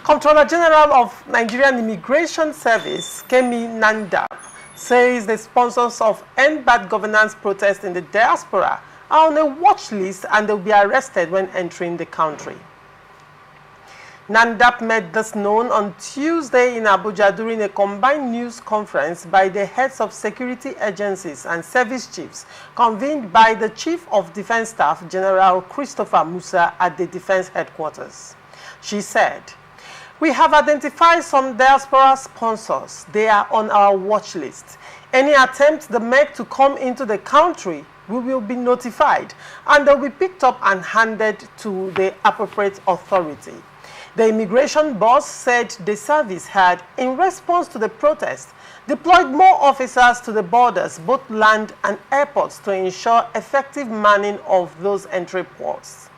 Comptroller General of Nigerian Immigration Service, Kemi Nandap, says the sponsors of End Bad Governance protest in the diaspora are on a watch list and they'll be arrested when entering the country. Nandap made this known on Tuesday in Abuja during a combined news conference by the heads of security agencies and service chiefs convened by the Chief of Defense Staff, General Christopher Musa, at the Defense Headquarters. She said, "We have identified some diaspora sponsors. They are on our watch list. Any attempt they make to come into the country, we will be notified and they'll be picked up and handed to the appropriate authority." The immigration boss said the service had, in response to the protest, deployed more officers to the borders, both land and airports, to ensure effective manning of those entry ports.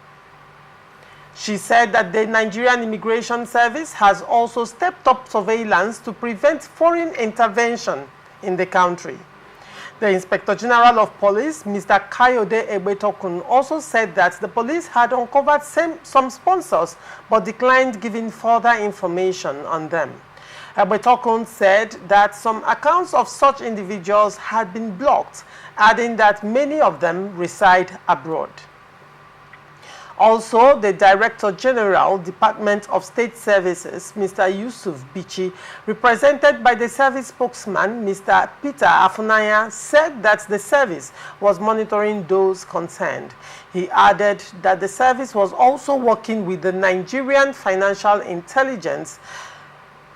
She said that the Nigerian Immigration Service has also stepped up surveillance to prevent foreign intervention in the country. The Inspector General of Police, Mr. Kayode Egbetokun, also said that the police had uncovered some sponsors but declined giving further information on them. Egbetokun said that some accounts of such individuals had been blocked, adding that many of them reside abroad. Also, the Director General, Department of State Services, Mr. Yusuf Bichi, represented by the service spokesman, Mr. Peter Afunaya, said that the service was monitoring those concerned. He added that the service was also working with the Nigerian Financial Intelligence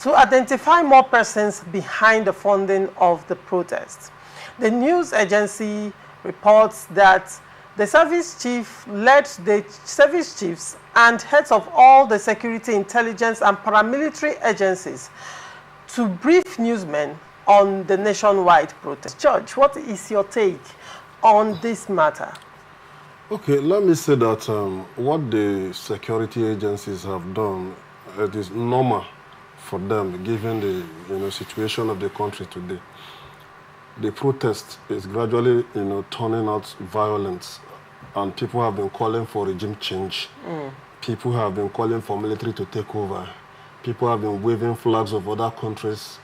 to identify more persons behind the funding of the protest. The news agency reports that the service chief led the service chiefs and heads of all the security, intelligence, and paramilitary agencies to brief newsmen on the nationwide protest. Judge, what is your take on this matter? Okay, let me say that what the security agencies have done, it is normal for them, given the situation of the country today. The protest is gradually, turning out violence, and people have been calling for regime change. People have been calling for military to take over. People have been waving flags of other countries,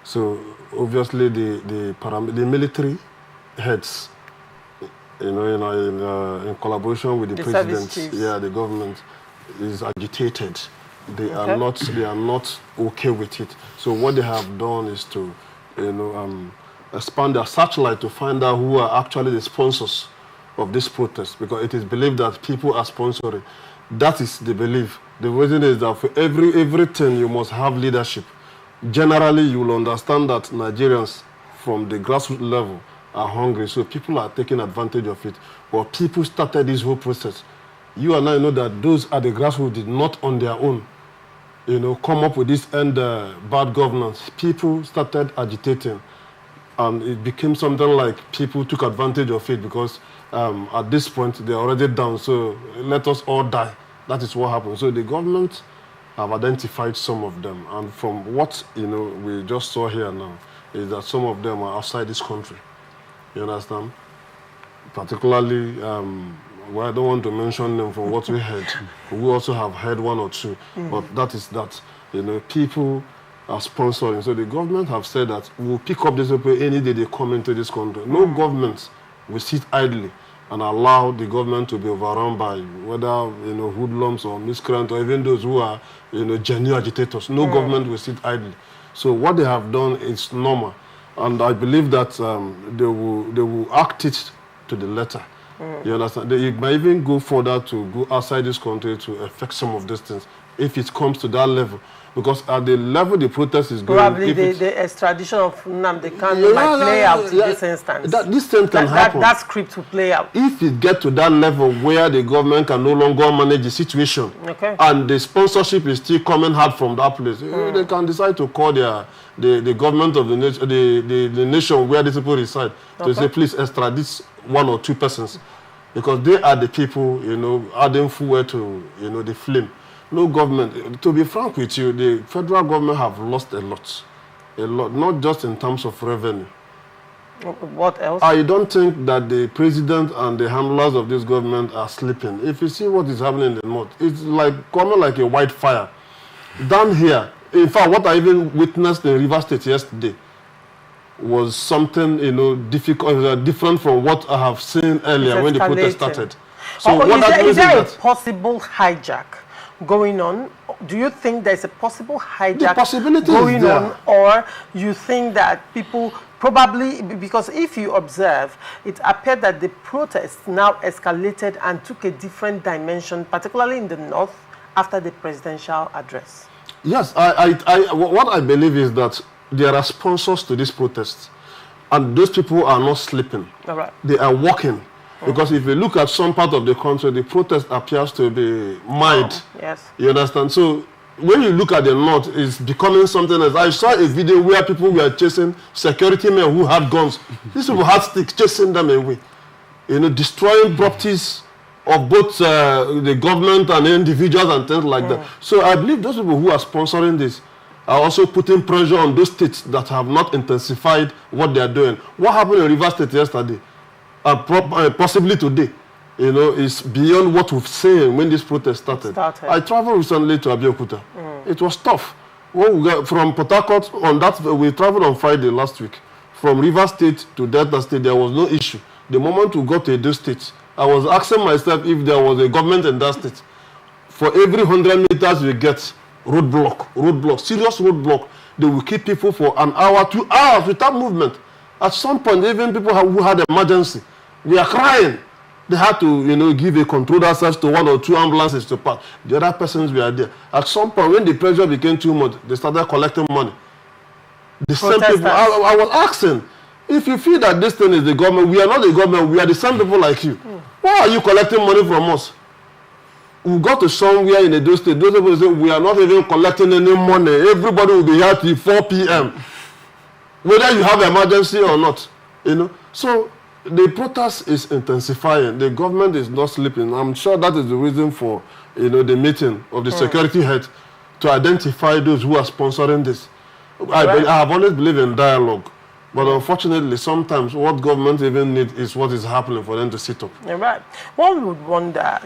So obviously, the military heads, in collaboration with the president, the government is agitated. They are not okay with it. So what they have done is to, expand their searchlight to find out who are actually the sponsors of this protest, because it is believed that people are sponsoring. That is the belief. The reason is that for everything you must have leadership. Generally, you will understand that Nigerians from the grassroots level are hungry, so people are taking advantage of it. But people started this whole process. You and I know that those at the grassroots did not on their own, come up with this end bad governance. People started agitating, and it became something like people took advantage of it because at this point they're already down, so let us all die. That is what happened. So the government have identified some of them, and from what we just saw here now is that some of them are outside this country. You understand? Particularly, well, I don't want to mention them from what we heard. We also have heard one or two, but that is that. People are sponsoring. So the government have said that we'll pick up this people any day they come into this country. No government will sit idly and allow the government to be overrun by whether hoodlums or miscreants or even those who are genuine agitators. No government will sit idly. So what they have done is normal, and I believe that they will act it to the letter. You understand? They might even go further to go outside this country to affect some of these things if it comes to that level. Because at the level the protest is going... Probably the extradition of Nnamdi Kanu might play out in this instance. This thing can happen. That script will play out. If it gets to that level where the government can no longer manage the situation, and the sponsorship is still coming hard from that place, they can decide to call the government of the nation where these people reside to say, please extradite one or two persons. Because they are the people, adding fuel to, the flame. No government, to be frank with you, the federal government have lost a lot, not just in terms of revenue. What else? I don't think that the president and the handlers of this government are sleeping. If you see what is happening in the north, it's like coming like a white fire. Down here, in fact, what I even witnessed in Rivers State yesterday was something, difficult, different from what I have seen earlier when the protest started. So is there a possible hijack going on? Do you think there's a possible hijack going on, or you think that people probably, because if you observe, it appeared that the protests now escalated and took a different dimension, particularly in the north, after the presidential address? Yes, what I believe is that there are sponsors to these protests, and those people are not sleeping. All right. They are working. Because if you look at some part of the country, the protest appears to be mild. Yes. You understand? So when you look at the north, it's becoming something else. I saw a video where people were chasing security men who had guns. These people had sticks, chasing them away. Destroying properties of both the government and individuals and things like that. So I believe those people who are sponsoring this are also putting pressure on those states that have not intensified what they are doing. What happened in Rivers State yesterday? Possibly today, is beyond what we've seen when this protest started. I traveled recently to Abeokuta. It was tough. When we got from Port Harcourt we traveled on Friday last week. From Rivers State to Delta State, there was no issue. The moment we got to Edo State, I was asking myself if there was a government in that state. For every 100 meters we get roadblock, serious roadblock. They will keep people for an hour, 2 hours without movement. At some point, even people who had emergency, we are crying. They had to, give a controlled access to 1 or 2 ambulances to pass. The other persons were there. At some point, when the pressure became too much, they started collecting money. The same people, I was asking, if you feel that this thing is the government, we are not the government, we are the same people like you. Why are you collecting money from us? We got to somewhere in Edo State, those people say, we are not even collecting any money. Everybody will be here till 4 p.m. Whether you have emergency or not, So the protest is intensifying. The government is not sleeping. I'm sure that is the reason for, the meeting of the security head to identify those who are sponsoring this. I have always believed in dialogue, but unfortunately, sometimes what government even need is what is happening for them to sit up. You're right. One would wonder,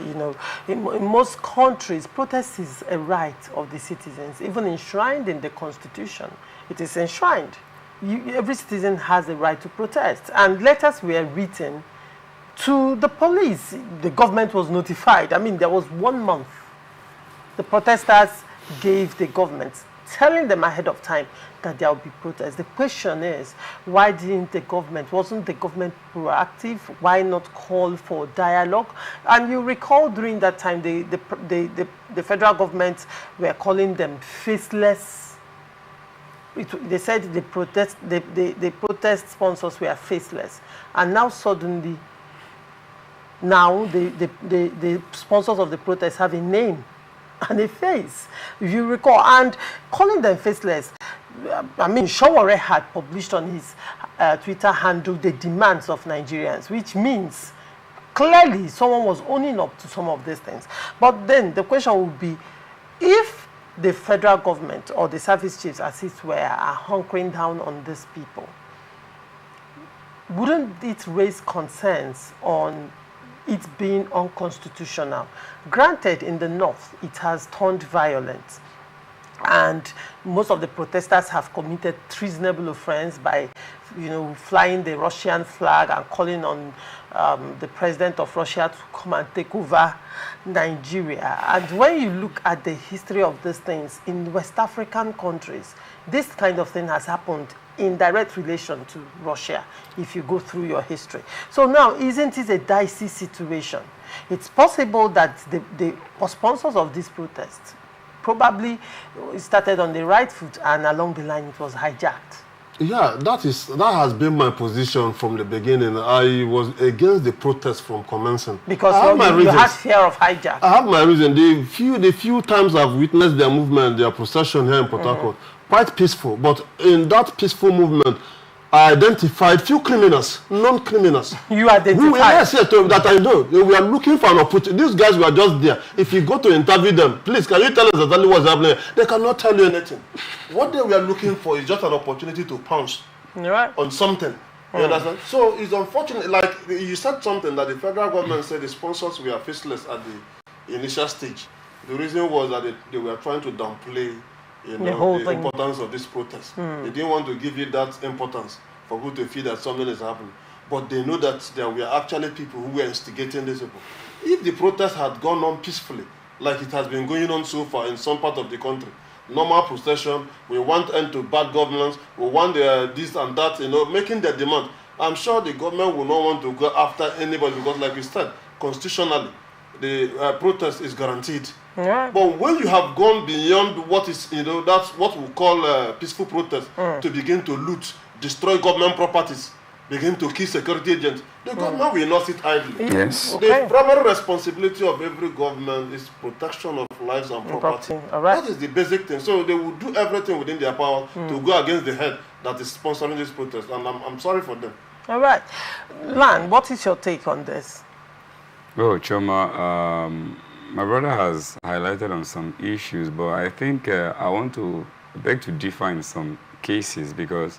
in most countries, protest is a right of the citizens, even enshrined in the Constitution. It is enshrined. Every citizen has a right to protest, and letters were written to the police. The government was notified. I mean, there was 1 month. The protesters gave the government, telling them ahead of time that there will be protests. The question is, why wasn't the government proactive? Why not call for dialogue? And you recall during that time, the federal government were calling them faceless. They said the protest sponsors were faceless, and now suddenly, the sponsors of the protest have a name and a face, if you recall, and calling them faceless. I mean, Showore had published on his Twitter handle the demands of Nigerians, which means clearly someone was owning up to some of these things. But then the question would be, if the federal government or the service chiefs, as it were, are hunkering down on these people, wouldn't it raise concerns on it being unconstitutional? Granted, in the north, it has turned violent, and most of the protesters have committed treasonable offense by, flying the Russian flag and calling on the president of Russia to come and take over Nigeria. And when you look at the history of these things in West African countries, this kind of thing has happened in direct relation to Russia, if you go through your history. So now, isn't it a dicey situation? It's possible that the sponsors of this protest probably started on the right foot, and along the line it was hijacked. Yeah, that has been my position from the beginning. I was against the protest from commencing. Because you had fear of hijack. I have my reason. The few times I've witnessed their movement, their procession here in Port Harcourt, quite peaceful. But in that peaceful movement, I identified few criminals, non-criminals. You identified? Yes, that I know. We are looking for an opportunity. These guys were just there. If you go to interview them, please, can you tell us exactly what's happening? They cannot tell you anything. What they were looking for is just an opportunity to pounce on something. You understand? So it's unfortunate. Like you said something that the federal government said the sponsors were faceless at the initial stage. The reason was that they were trying to downplay the importance of this protest. They didn't want to give it that importance for people to feel that something is happening. But they know that there were actually people who were instigating these people. If the protest had gone on peacefully, like it has been going on so far in some part of the country, normal procession, we want end to bad governance, we want this and that, making their demand. I'm sure the government will not want to go after anybody because, like you said, constitutionally, the protest is guaranteed. Yeah. But when you have gone beyond what is, that's what we call peaceful protest, to begin to loot, destroy government properties, begin to kill security agents, the government will not sit idly. Yes. The primary responsibility of every government is protection of lives and property. All right. That is the basic thing. So they will do everything within their power to go against the head that is sponsoring this protest. And I'm sorry for them. All right. Lan, what is your take on this? Well, Choma, my brother has highlighted on some issues, but I think I want to beg to differ in some cases because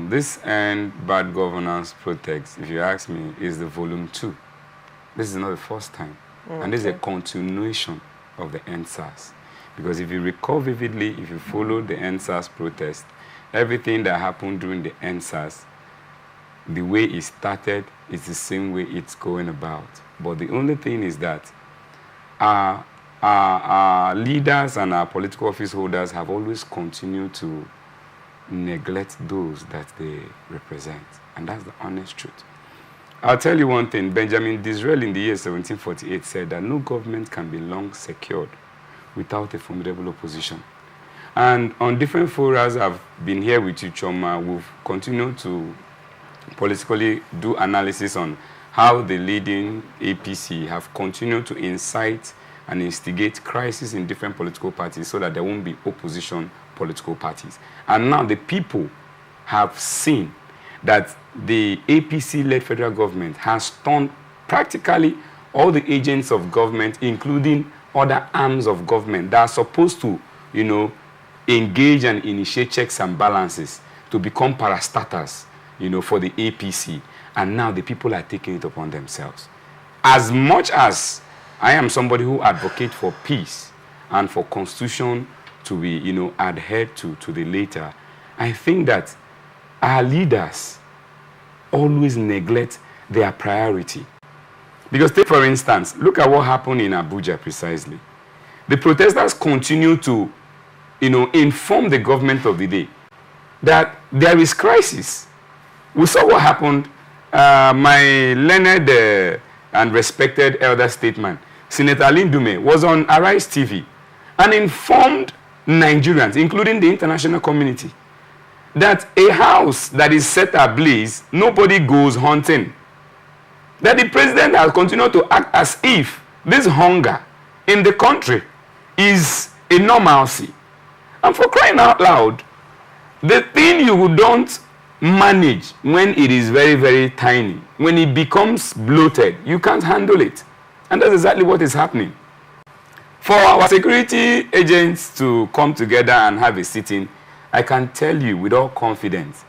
this End Bad Governance Protest, if you ask me, is the volume 2. This is not the first time. And this is a continuation of the NSAS. Because if you recall vividly, if you follow the NSAS protest, everything that happened during the NSAS, the way it started is the same way it's going about. But the only thing is that our leaders and our political office holders have always continued to neglect those that they represent. And that's the honest truth. I'll tell you one thing. Benjamin Disraeli in the year 1748 said that no government can be long secured without a formidable opposition. And on different forums, I've been here with you, Choma, we've continued to politically do analysis on how the leading APC have continued to incite and instigate crisis in different political parties so that there won't be opposition political parties. And now the people have seen that the APC-led federal government has turned practically all the agents of government, including other arms of government that are supposed to, engage and initiate checks and balances, to become parastatals, for the APC. And now the people are taking it upon themselves. As much as I am somebody who advocates for peace and for constitution to be, adhered to the letter, I think that our leaders always neglect their priority. Because take, for instance, look at what happened in Abuja precisely. The protesters continue to, inform the government of the day that there is crisis. We saw what happened. My learned and respected elder statesman, Senator Lindume, was on Arise TV and informed Nigerians, including the international community, that a house that is set ablaze, nobody goes hunting. That the president has continued to act as if this hunger in the country is a normalcy. And for crying out loud, the thing you don't manage when it is very, very tiny, when it becomes bloated, you can't handle it. And that's exactly what is happening. For our security agents to come together and have a sitting, I can tell you with all confidence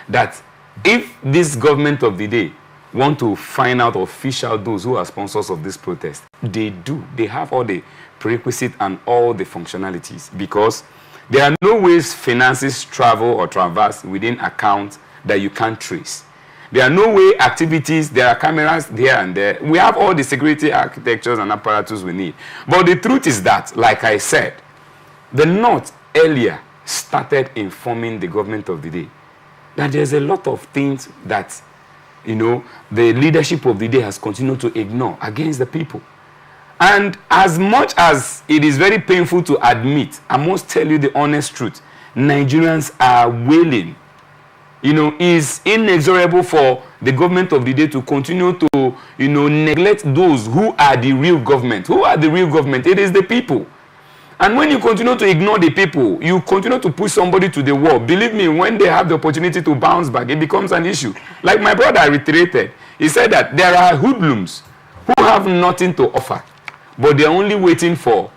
that if this government of the day want to find out or fish out those who are sponsors of this protest, they do. They have all the prerequisites and all the functionalities, because there are no ways finances travel or traverse within accounts that you can't trace. There are no way activities, there are cameras here and there. We have all the security architectures and apparatus we need. But the truth is that, like I said, the North earlier started informing the government of the day that there's a lot of things that, the leadership of the day has continued to ignore against the people. And as much as it is very painful to admit, I must tell you the honest truth, Nigerians are wailing. Is inexorable for the government of the day to continue to, neglect those who are the real government. Who are the real government? It is the people. And when you continue to ignore the people, you continue to push somebody to the wall. Believe me, when they have the opportunity to bounce back, it becomes an issue. Like my brother reiterated, he said that there are hoodlums who have nothing to offer, but they're only waiting for,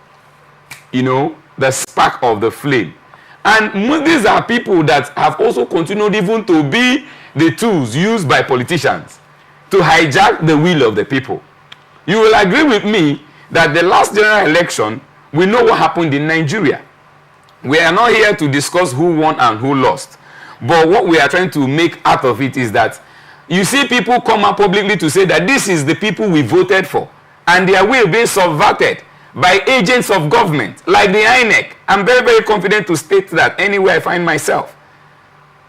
the spark of the flame. And these are people that have also continued even to be the tools used by politicians to hijack the will of the people. You will agree with me that the last general election, we know what happened in Nigeria. We are not here to discuss who won and who lost. But what we are trying to make out of it is that you see people come out publicly to say that this is the people we voted for, and their will being subverted by agents of government like the INEC. I'm very, very confident to state that anywhere I find myself.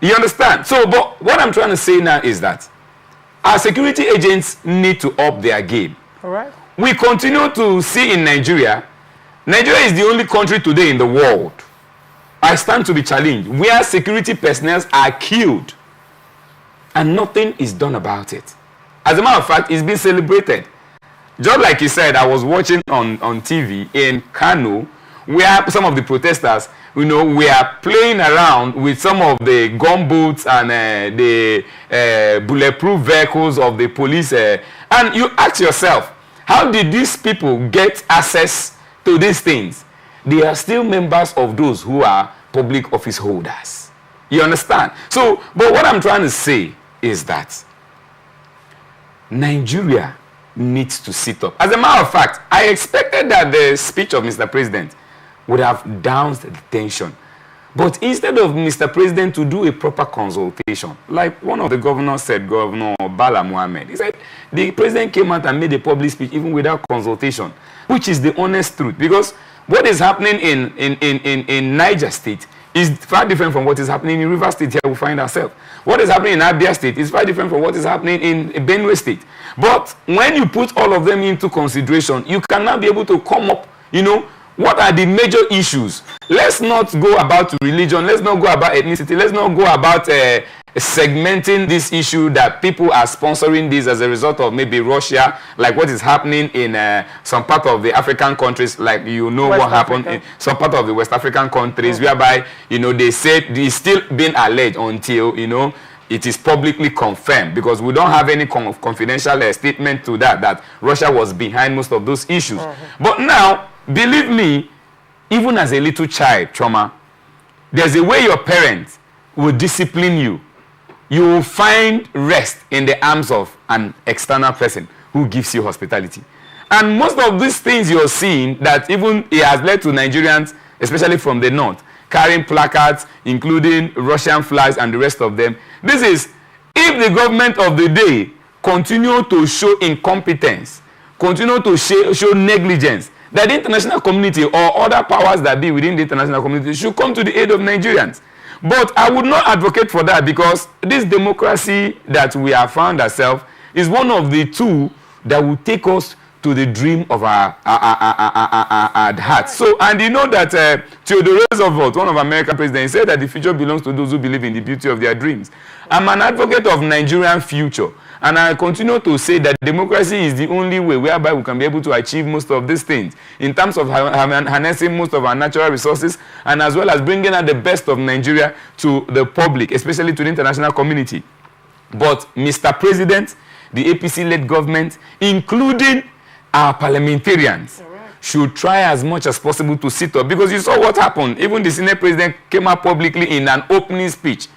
You understand? So, but what I'm trying to say now is that our security agents need to up their game. All right. We continue to see in Nigeria is the only country today in the world, I stand to be challenged, where security personnel are killed and nothing is done about it. As a matter of fact, it's been celebrated. Just like he said, I was watching on TV in Kano, where some of the protesters, we are playing around with some of the gunboats and the bulletproof vehicles of the police. And you ask yourself, how did these people get access to these things? They are still members of those who are public office holders. You understand? So, but what I'm trying to say is that Nigeria needs to sit up. As a matter of fact, I expected that the speech of Mr. President would have doused the tension. But instead of Mr. President to do a proper consultation, like one of the governors said, Governor Bala Mohammed, he said the president came out and made a public speech even without consultation, which is the honest truth. Because what is happening in Niger State is far different from what is happening in River State. Here we find ourselves. What is happening in Abia State is far different from what is happening in Benue State. But when you put all of them into consideration, you cannot be able to come up, what are the major issues? Let's not go about religion. Let's not go about ethnicity. Let's not go about segmenting this issue that people are sponsoring this as a result of maybe Russia, like what is happening in some part of the African countries, like what happened in some part of the West African countries, whereby, they said it's still being alleged until, it is publicly confirmed, because we don't have any confidential statement to that Russia was behind most of those issues. But now, believe me, even as a little child, Choma, there's a way your parents will discipline you. You will find rest in the arms of an external person who gives you hospitality. And most of these things you're seeing, that even it has led to Nigerians, especially from the north, carrying placards, including Russian flags and the rest of them. This is, if the government of the day continue to show incompetence, continue to show negligence, that the international community or other powers that be within the international community should come to the aid of Nigerians. But I would not advocate for that, because this democracy that we have found ourselves is one of the two that will take us to the dream of our hearts. So, and you know that Theodore Roosevelt, one of American presidents, said that the future belongs to those who believe in the beauty of their dreams. I'm an advocate of Nigerian future. And I continue to say that democracy is the only way whereby we can be able to achieve most of these things in terms of harnessing most of our natural resources, and as well as bringing out the best of Nigeria to the public, especially to the international community. But Mr. President, the APC-led government, including our parliamentarians, should try as much as possible to sit up. Because you saw what happened. Even the Senate president came out publicly in an opening speech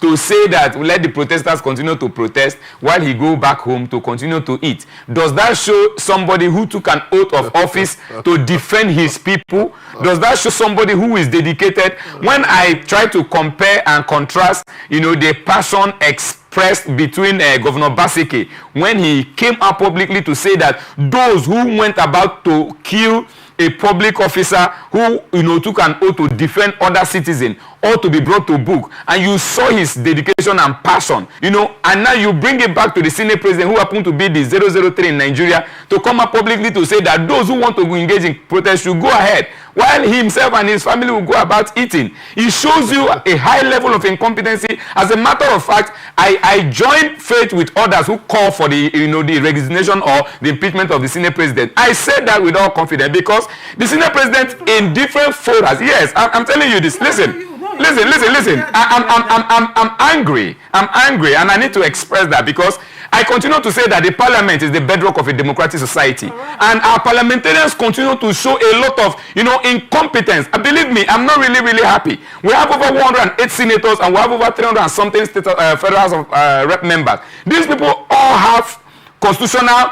to say that let the protesters continue to protest while he go back home to continue to eat. Does that show somebody who took an oath of office to defend his people? Does that show somebody who is dedicated? When I try to compare and contrast, the passion expressed between Governor Basike when he came out publicly to say that those who went about to kill a public officer who took an oath to defend other citizens ought to be brought to book, and you saw his dedication and passion, and now you bring it back to the Senate president, who happened to be the 003 in Nigeria, to come up publicly to say that those who want to engage in protest should go ahead, while he himself and his family will go about eating. It shows you a high level of incompetency. As a matter of fact, I join faith with others who call for the the resignation or the impeachment of the Senate president. I said that with all confidence, because the Senate president in different forums, yes, I'm telling you this. Listen. I'm angry. I'm angry, and I need to express that, because I continue to say that the parliament is the bedrock of a democratic society, and our parliamentarians continue to show a lot of incompetence. And believe me, I'm not really happy. We have over 108 senators, and we have over 300 and something state federal rep members. These people all have constitutional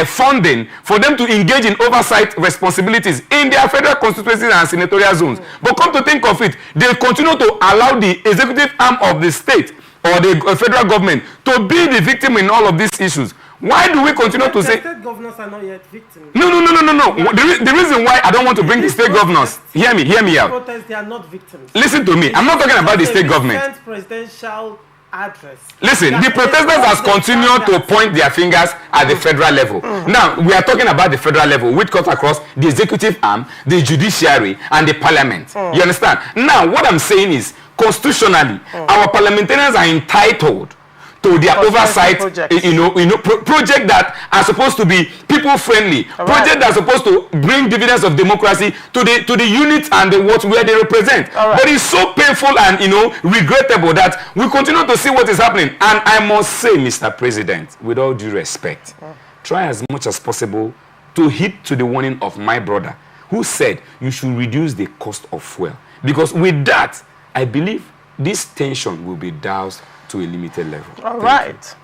funding for them to engage in oversight responsibilities in their federal constituencies and senatorial zones. But come to think of it, they continue to allow the executive arm of the state or the federal government to be the victim in all of these issues. Why do we continue to say... state governors are not yet victims. No. The reason why I don't want to bring the state governors... Hear me out. They are not victims. Listen to me. I'm not talking about the state government. Presidential address. Listen, the protesters has continued to point their fingers at the federal level. Now, we are talking about the federal level, which cuts across the executive arm, the judiciary, and the parliament. You understand? Now, what I'm saying is, constitutionally, our parliamentarians are entitled to their oversight, project that are supposed to be people-friendly, project that are supposed to bring dividends of democracy to the units and the what where they represent. But it's so painful and regrettable that we continue to see what is happening. And I must say, Mr. President, with all due respect, try as much as possible to heed to the warning of my brother, who said you should reduce the cost of fuel, because with that, I believe this tension will be doused to a limited level. All right.